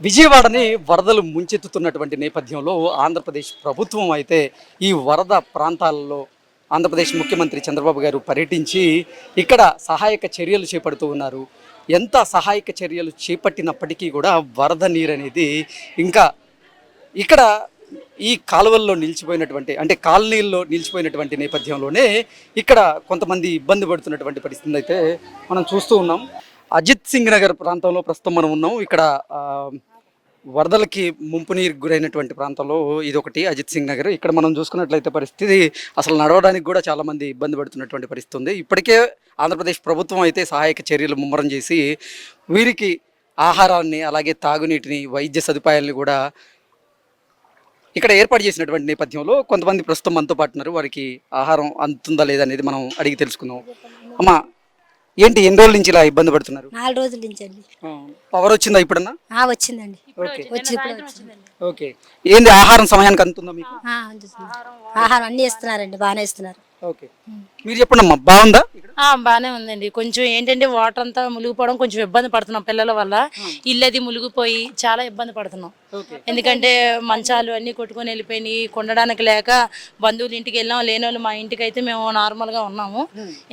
విజయవాడని వరదలు ముంచెత్తుతున్నటువంటి నేపథ్యంలో ఆంధ్రప్రదేశ్ ప్రభుత్వం అయితే ఈ వరద ప్రాంతాలలో ఆంధ్రప్రదేశ్ ముఖ్యమంత్రి చంద్రబాబు గారు పర్యటించి ఇక్కడ సహాయక చర్యలు చేపడుతూ ఉన్నారు. ఎంత సహాయక చర్యలు చేపట్టినప్పటికీ కూడా వరద నీరు అనేది ఇంకా ఇక్కడ ఈ కాలువల్లో నిలిచిపోయినటువంటి అంటే కాలనీల్లో నిలిచిపోయినటువంటి నేపథ్యంలోనే ఇక్కడ కొంతమంది ఇబ్బంది పడుతున్నటువంటి పరిస్థితి అయితే మనం చూస్తూ ఉన్నాం. అజిత్ సింగ్ నగర్ ప్రాంతంలో ప్రస్తుతం మనం ఉన్నాం. ఇక్కడ వరదలకి ముంపు నీరు గురైనటువంటి ప్రాంతంలో ఇదొకటి అజిత్ సింగ్ నగర్. ఇక్కడ మనం చూసుకున్నట్లయితే పరిస్థితి అసలు నడవడానికి కూడా చాలామంది ఇబ్బంది పడుతున్నటువంటి పరిస్థితి ఉంది. ఇప్పటికే ఆంధ్రప్రదేశ్ ప్రభుత్వం అయితే సహాయక చర్యలు ముమ్మరం చేసి వీరికి ఆహారాన్ని అలాగే తాగునీటిని వైద్య సదుపాయాలని కూడా ఇక్కడ ఏర్పాటు చేసినటువంటి నేపథ్యంలో కొంతమంది ప్రస్తుతం మనతో పాటు ఉన్నారు. వారికి ఆహారం అందుతుందా లేదా అనేది మనం అడిగి తెలుసుకుందాం. అమ్మ, ఏంటి ఎన్ని రోజుల నుంచి ఇలా ఇబ్బంది పడుతున్నారు? 4 రోజుల నుంచి అండి. పవర్ వచ్చిందా ఇప్పుడన్నా? వచ్చిందండి. ఓకే. ఏంది ఆహారం సమయానికి అందుతుందా మీకు? అందుతుంది. ఆహారం అన్ని ఇస్తున్నారండి, బాగానే ఇస్తున్నారు. ఓకే, మీరు చెప్పండి అమ్మా, బాగుందా? బాగానే ఉందండి. కొంచెం ఏంటంటే వాటర్ అంతా మునిగిపోవడం కొంచెం ఇబ్బంది పడుతున్నాం పిల్లల వల్ల. ఇల్లు అది మునిగిపోయి చాలా ఇబ్బంది పడుతున్నాం. ఎందుకంటే మంచాలు అన్ని కొట్టుకొని వెళ్ళిపోయినాయి, కొండడానికి లేక బంధువుల ఇంటికి వెళ్ళాం. లేని వాళ్ళు మా ఇంటికి అయితే మేము నార్మల్గా ఉన్నాము.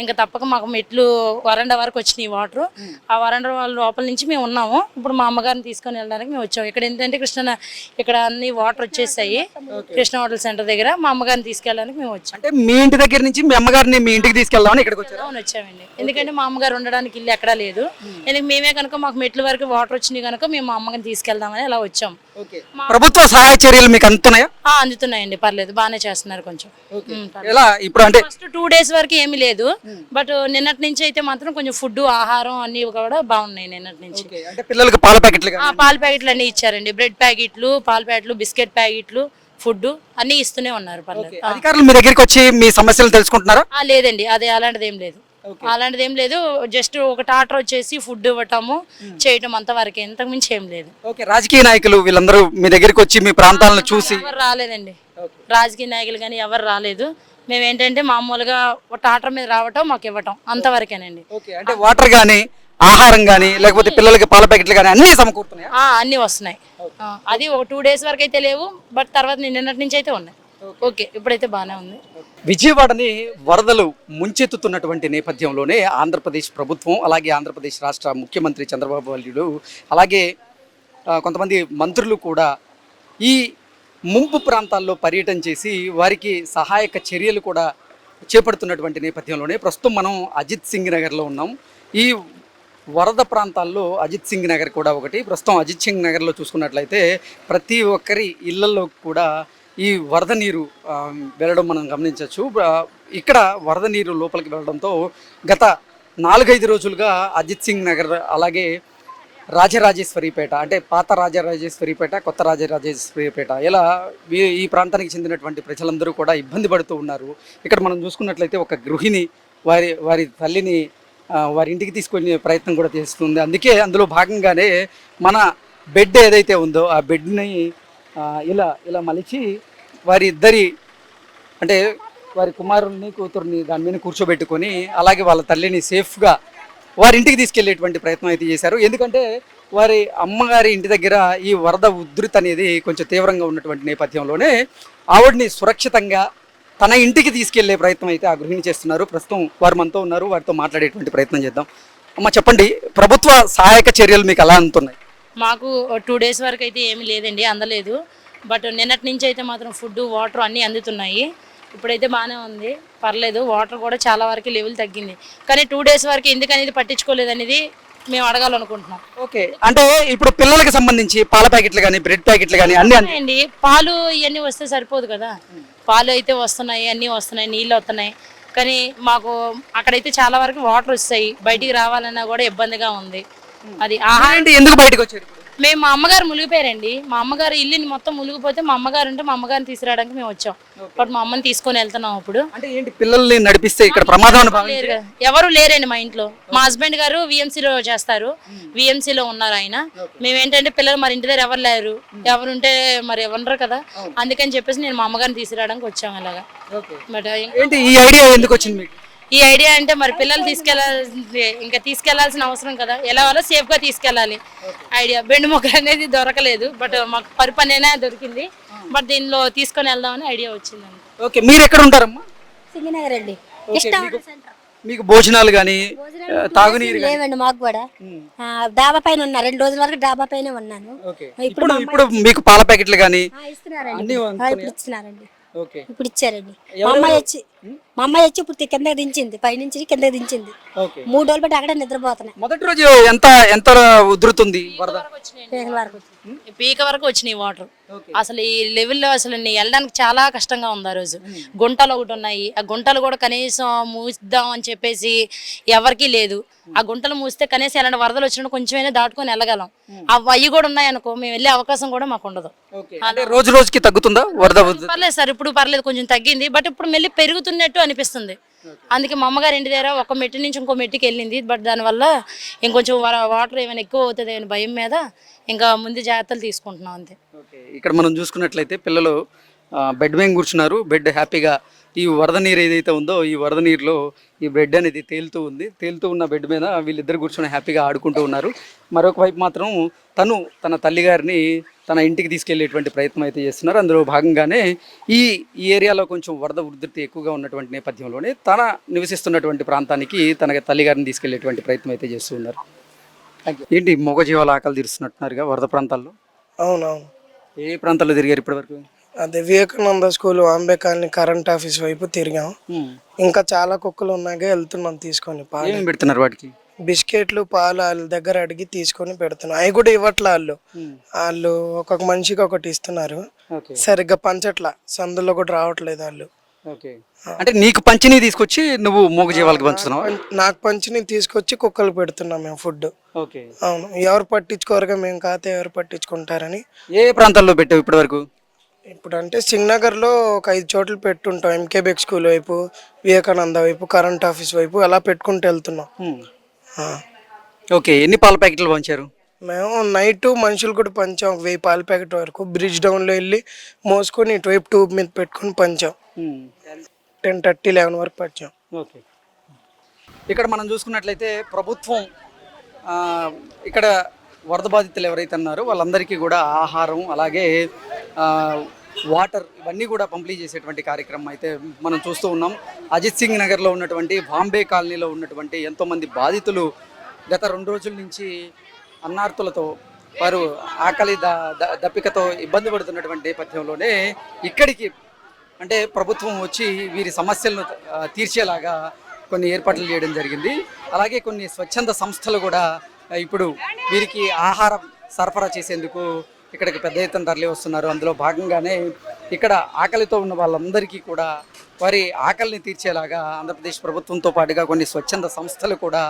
ఇంకా తప్పక మాకు మెట్లు వరండా వరకు వచ్చినాయి వాటర్. ఆ వరండా వాళ్ళ లోపల నుంచి మేము ఉన్నాము. ఇప్పుడు మా అమ్మగారిని తీసుకొని వెళ్ళడానికి మేము వచ్చాము. ఇక్కడ ఏంటంటే ఇక్కడ అన్ని వాటర్ వచ్చేసాయి. కృష్ణ హోటల్ సెంటర్ దగ్గర మా అమ్మగారిని తీసుకెళ్ళడానికి మేము వచ్చాము. అంటే మీ ఇంటి దగ్గర నుంచి మీ అమ్మగారిని మీ ఇంటికి తీసుకెళ్దామని ఇక్కడికి వచ్చారు? వచ్చామండి. ఎందుకంటే మా అమ్మగారు ఉండడానికి ఇల్లు ఎక్కడా లేదు. ఎందుకు మేమే కనుక మాకు మెట్ల వరకు వాటర్ వచ్చినాయి కనుక మేము మా అమ్మగారిని తీసుకెళ్దామని అలా వచ్చాం. ప్రభుత్వ సహాయ చర్యలు మీకు అందుతున్నాయా? అందుతున్నాయండి, పర్లేదు, బాగానే చేస్తున్నారు. కొంచెం ఎలా ఇప్పుడు అంటే ఫస్ట్ 2 days వరకు ఏమీ లేదు. బట్ నిన్నటి నుంచి అయితే మాత్రం కొంచెం ఫుడ్ ఆహారం అన్ని కూడా బాగున్నాయి. నిన్నటి నుంచి అంటే పిల్లలకి పాల ప్యాకెట్లు పాల ప్యాకెట్లు అన్ని ఇచ్చారండి. బ్రెడ్ ప్యాకెట్లు, పాల ప్యాకెట్లు, బిస్కెట్ ప్యాకెట్లు, ఫుడ్ అన్ని ఇస్తూనే ఉన్నారు. పర్లేదు. అధికారులు మీ దగ్గరికి వచ్చి మీ సమస్యలు తెలుసుకుంటున్నారా? లేదండి, అలాంటిది ఏం లేదు. అలాంటిది ఏం లేదు. జస్ట్ ఒక టాటర్ వచ్చేసి ఫుడ్ ఇవ్వటము చేయటం అంతవరకే, ఇంతకు మించి ఏం లేదు. ఓకే, రాజకీయ నాయకులు వీళ్ళందరూ మీ దగ్గరికి వచ్చి మీ ప్రాంతాలను చూసి? ఎవరు రాలేదండి, రాజకీయ నాయకులు కానీ ఎవరు రాలేదు. మేము ఏంటంటే మామూలుగా టాటర్ మీద రావటం మాకు ఇవ్వటం అంతవరకేనండి. అంటే వాటర్ గానీ ఆహారం గానీ లేకపోతే పిల్లలకి పాల ప్యాకెట్లు కానీ అన్ని సమకూరుతున్నాయి? అన్ని వస్తున్నాయి. అది ఒక 2 days వరకు అయితే లేవు, బట్ తర్వాత నిన్నటి నుంచి అయితే ఉన్నాయి. ఓకే, ఇప్పుడైతే బాగానే ఉంది. విజయవాడని వరదలు ముంచెత్తుతున్నటువంటి నేపథ్యంలోనే ఆంధ్రప్రదేశ్ ప్రభుత్వం అలాగే ఆంధ్రప్రదేశ్ రాష్ట్ర ముఖ్యమంత్రి చంద్రబాబు నాయుడు అలాగే కొంతమంది మంత్రులు కూడా ఈ ముంపు ప్రాంతాల్లో పర్యటన చేసి వారికి సహాయక చర్యలు కూడా చేపడుతున్నటువంటి నేపథ్యంలోనే ప్రస్తుతం మనం అజిత్ సింగ్ నగర్లో ఉన్నాం. ఈ వరద ప్రాంతాల్లో అజిత్ సింగ్ నగర్ కూడా ఒకటి. ప్రస్తుతం అజిత్ సింగ్ నగర్లో చూసుకున్నట్లయితే ప్రతి ఒక్కరి ఇళ్లలో కూడా ఈ వరద నీరు వెళ్ళడం మనం గమనించవచ్చు. ఇక్కడ వరద నీరు లోపలికి వెళ్ళడంతో గత 4-5 రోజులుగా అజిత్ సింగ్ నగర్ అలాగే రాజరాజేశ్వరిపేట అంటే పాత రాజరాజేశ్వరిపేట, కొత్త రాజరాజేశ్వరిపేట ఇలా ఈ ప్రాంతానికి చెందినటువంటి ప్రజలందరూ కూడా ఇబ్బంది పడుతూ ఉన్నారు. ఇక్కడ మనం చూసుకున్నట్లయితే ఒక గృహిణి వారి తల్లిని వారి ఇంటికి తీసుకునే ప్రయత్నం కూడా చేస్తుంది. అందుకే అందులో భాగంగానే మన బెడ్ ఏదైతే ఉందో ఆ బెడ్ని ఇలా మలిచి వారి ఇద్దరి అంటే వారి కుమారుల్ని కూతుర్ని దాని మీద కూర్చోబెట్టుకొని అలాగే వాళ్ళ తల్లిని సేఫ్గా వారి ఇంటికి తీసుకెళ్లేటువంటి ప్రయత్నం అయితే చేశారు. ఎందుకంటే వారి అమ్మగారి ఇంటి దగ్గర ఈ వరద ఉధృతి అనేది కొంచెం తీవ్రంగా ఉన్నటువంటి నేపథ్యంలోనే ఆవిడని సురక్షితంగా తన ఇంటికి తీసుకెళ్లే ప్రయత్నం అయితే ఆ గృహిణి చేస్తున్నారు. ప్రస్తుతం వారు మనతో ఉన్నారు, వారితో మాట్లాడేటువంటి ప్రయత్నం చేద్దాం. అమ్మ, చెప్పండి, ప్రభుత్వ సహాయక చర్యలు మీకు ఎలా అందుతున్నాయి? మాకు 2 days వరకు అయితే ఏమీ లేదండి, అందలేదు. బట్ నిన్నటి నుంచి అయితే మాత్రం ఫుడ్ వాటర్ అన్నీ అందుతున్నాయి. ఇప్పుడైతే బాగానే ఉంది, పర్లేదు. వాటర్ కూడా చాలా వరకు లెవెల్ తగ్గింది. కానీ 2 days వరకు ఎందుకనేది పట్టించుకోలేదు అనేది మేము అడగాలనుకుంటున్నాం. ఓకే, అంటే ఇప్పుడు పిల్లలకి సంబంధించి పాల ప్యాకెట్లు కానీ బ్రెడ్ ప్యాకెట్లు కానీ అన్ని అండి, పాలు ఇవన్నీ వస్తే సరిపోదు కదా. పాలు అయితే వస్తున్నాయి, అన్నీ వస్తున్నాయి, నీళ్ళు వస్తున్నాయి. కానీ మాకు అక్కడైతే చాలా వరకు వాటర్ వస్తాయి, బయటికి రావాలన్నా కూడా ఇబ్బందిగా ఉంది. అది ఆహారం ఎందుకు బయటకు వచ్చారు? మేము మా అమ్మగారు మునిగిపోయారండి. మా అమ్మగారు ఇల్లుని మొత్తం మునిగిపోతే మా అమ్మగారు ఉంటే మా అమ్మగారిని తీసుకురావడానికి మేము వచ్చాం. బట్ మా అమ్మని తీసుకొని వెళ్తున్నాం. ఇప్పుడు అంటే ఏంటి, పిల్లల్ని నడిపిస్తే ఇక్కడ ప్రమాదం ఎవరు లేరండి మా ఇంట్లో. మా హస్బెండ్ గారు VMCలో చేస్తారు, VMCలో ఉన్నారు ఆయన. మేమేంటంటే పిల్లలు మరి ఇంటి దగ్గర ఎవరు లేరు, ఎవరుంటే మరి ఎవరు కదా, అందుకని చెప్పేసి నేను మా అమ్మగారిని తీసుకురావడానికి వచ్చాము. అలాగా. బట్ ఏంటి ఈ ఐడియా ఎందుకు వచ్చింది మీకు? ఈ ఐడియా అంటే మరి పిల్లలు ఇంకా తీసుకెళ్లాల్సిన అవసరం కదా, ఎలా వాళ్ళ సేఫ్ గా తీసుకెళ్ళాలి ఐడియా. బెండు మొక్క అనేది దొరకలేదు, బట్ మాకు పరుపు అనేది దొరికింది, బట్ దీనిలో తీసుకొని వెళ్దామని ఐడియా వచ్చిందండి. ఓకే, మీరు ఎక్కడ ఉంటారమ్మా? సింగనగర్ అండి. ఓకే, మీకు భోజనాలు కానీ తాగునీరు కానీ లేవండి మాకు కూడా. డాబా పైన ఉన్నా 2 రోజుల వరకు డాబా పైన ఉన్నాను. ఇప్పుడు మీకు పాల ప్యాకెట్లు కానీ ఇస్తున్నారండి. ఇప్పుడు ఇస్తున్నారండి. ఓకే, ఇప్పుడు ఇచ్చారండి. మా అమ్మాయి వచ్చి ఇప్పుడు కిందకి దించింది, పైనుంచి కిందకి దించింది. ఓకే, 3 రోజులు బట్టి అక్కడే నిద్రపోతున్నాయి. మొదటి రోజు ఎంత ఎంత ఉధృతుంది వరద? పీకల వరకు పీక వరకు వచ్చినాయి వాటర్. అసలు ఈ లెవెల్లో అసలు వెళ్ళడానికి చాలా కష్టంగా ఉంది. ఆ రోజు గుంటలు ఒకటి ఉన్నాయి, ఆ గుంటలు కూడా కనీసం మూసిద్దాం అని చెప్పేసి ఎవరికీ లేదు. ఆ గుంటలు మూస్తే కనీసం ఎలాంటి వరదలు వచ్చినప్పుడు కొంచెమైనా దాటుకొని వెళ్ళగలం. అవి కూడా ఉన్నాయి అనుకో, మేము వెళ్ళే అవకాశం కూడా మాకు ఉండదు. రోజు రోజుకి తగ్గుతుందా వరద? పర్లేదు సార్, ఇప్పుడు పర్లేదు, కొంచెం తగ్గింది, బట్ ఇప్పుడు మళ్ళీ పెరుగుతున్నట్టు అనిపిస్తుంది. అందుకే మా అమ్మగారి ఇంటి దగ్గర ఒక మెట్టు నుంచి ఇంకో మెట్టుకి వెళ్ళింది, బట్ దానివల్ల ఇంకొంచెం వాటర్ ఏమైనా ఎక్కువ అవుతుంది అని భయం మీద ఇంకా ముందు జాగ్రత్తలు తీసుకుంటున్నాం అంతే. ఇక్కడ మనం చూసుకున్నట్లయితే పిల్లలు బెడ్ మీద కూర్చున్నారు. బెడ్ హ్యాపీగా ఈ వరద నీరు ఏదైతే ఉందో ఈ వరద నీరులో ఈ బెడ్ అనేది తేలుతూ ఉంది. తేలుతూ ఉన్న బెడ్ మీద వీళ్ళిద్దరు కూర్చొని హ్యాపీగా ఆడుకుంటూ ఉన్నారు. మరొక వైపు మాత్రం తన తల్లిగారిని తన ఇంటికి తీసుకెళ్లేటువంటి ప్రయత్నం అయితే చేస్తున్నారు. అందులో భాగంగానే ఈ ఏరియాలో కొంచెం వరద ఉధృతి ఎక్కువగా ఉన్నటువంటి నేపథ్యంలోనే తన నివసిస్తున్నటువంటి ప్రాంతానికి తన తల్లిగారిని తీసుకెళ్లేటువంటి ప్రయత్నం అయితే చేస్తున్నారు. ఏంటి మూగజీవాల ఆకలి తీరుస్తున్నట్టున్నారుగా వరద ప్రాంతాల్లో? అవునవును. ఏ ప్రాంతాల్లో తిరిగారు ఇప్పటివరకు? అదే Vivekananda school, Ambe colony, current office వైపు తిరిగాం. ఇంకా చాలా కుక్కలు ఉన్నాగా వెళ్తున్నాం తీసుకొని. ఏం పెడుతున్నారు వాటికి? బిస్కెట్లు, పాలు వాళ్ళ దగ్గర అడిగి తీసుకొని పెడుతున్నాం. అవి కూడా ఇవ్వట్లా వాళ్ళు ఒక్కొక్క మనిషికి ఒకటి ఇస్తున్నారు. సరిగ్గా పంచట్లా, సందులో కూడా రావట్లేదు వాళ్ళు. అంటే నీకు పంచిని తీసుకొచ్చి నువ్వు మూగజీవాలకు పంచుతున్నావా? నాకు పంచిని తీసుకొచ్చి కుక్కలు పెడుతున్నాం మేము ఫుడ్. అవును, ఎవరు పట్టించుకోరుగా, మేము కాతే ఎవరు పట్టించుకుంటారని. ఏ ప్రాంతాల్లో పెట్టావు ఇప్పటి వరకు? ఇప్పుడు అంటే సింగనగర్లో ఒక 5 చోట్ల పెట్టుంటాం. ఎంకేబెక్ స్కూల్ వైపు, వివేకానంద వైపు, కరెంట్ ఆఫీస్ వైపు అలా పెట్టుకుంటూ వెళ్తున్నాం. ఓకే, ఎన్ని పాల ప్యాకెట్లు పంచారు? మేము నైట్ మనుషులు కూడా పంచాం. 1000 పాల ప్యాకెట్ వరకు బ్రిడ్జ్ డౌన్లో వెళ్ళి మోసుకొని ఇటువైపు ట్యూబ్ మీద పెట్టుకొని పంచాం. 10:30, 11 వరకు పంచాం. ఓకే, ఇక్కడ మనం చూసుకున్నట్లయితే ప్రభుత్వం ఇక్కడ వరద బాధితులు ఎవరైతే ఉన్నారో వాళ్ళందరికీ కూడా ఆహారం అలాగే వాటర్ ఇవన్నీ కూడా పంపిణీ చేసేటువంటి కార్యక్రమం అయితే మనం చూస్తూ ఉన్నాం. అజిత్ సింగ్ నగర్లో ఉన్నటువంటి బాంబే కాలనీలో ఉన్నటువంటి ఎంతోమంది బాధితులు గత 2 రోజుల నుంచి అన్నార్తులతో వారు ఆకలి దప్పికతో ఇబ్బంది పడుతున్నటువంటి నేపథ్యంలోనే ఇక్కడికి అంటే ప్రభుత్వం వచ్చి వీరి సమస్యలను తీర్చేలాగా కొన్ని ఏర్పాట్లు చేయడం జరిగింది. అలాగే కొన్ని స్వచ్ఛంద సంస్థలు కూడా ఇప్పుడు వీరికి ఆహారం సరఫరా చేసేందుకు ఇక్కడికి పెద్ద ఎత్తున తరలి వస్తున్నారు. అందులో భాగంగానే ఇక్కడ ఆకలితో ఉన్న వాళ్ళందరికీ కూడా వారి ఆకలిని తీర్చేలాగా ఆంధ్రప్రదేశ్ ప్రభుత్వంతో పాటుగా కొన్ని స్వచ్ఛంద సంస్థలు కూడా